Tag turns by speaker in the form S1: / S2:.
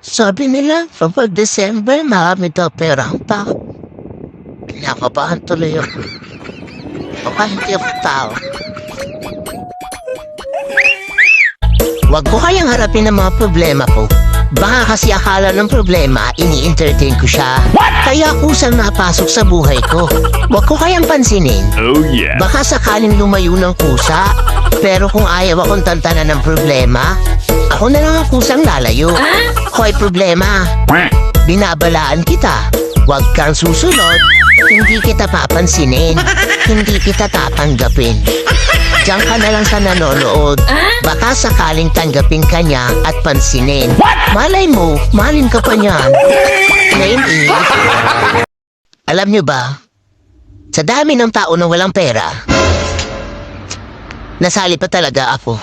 S1: Sabi nila, kapag December, marami daw perang tao. Kinakabahan tuloy ako. Baka hindi ako tao. Huwag ko kayang harapin ang mga problema ko. Baka kasi akala ng problema, ini-entertain ko siya. Kaya kusang napasok sa buhay ko. Huwag ko kayang pansinin.
S2: Oh yeah.
S1: Baka sakaling lumayo ng kusa. Pero kung ayaw akong tantanan ng problema, ako na lang ang kusang lalayo. Hoy problema, binabalaan kita. Huwag kang susunod. Hindi kita papansinin. Hindi kita tatanggapin. Diyan ka na lang sa nanonood. Baka sakaling tanggapin ka niya at pansinin. Malay mo, malin ka pa niyan. Naiinip. Alam niyo ba, sa dami ng tao na walang pera, nasali pa talaga ako.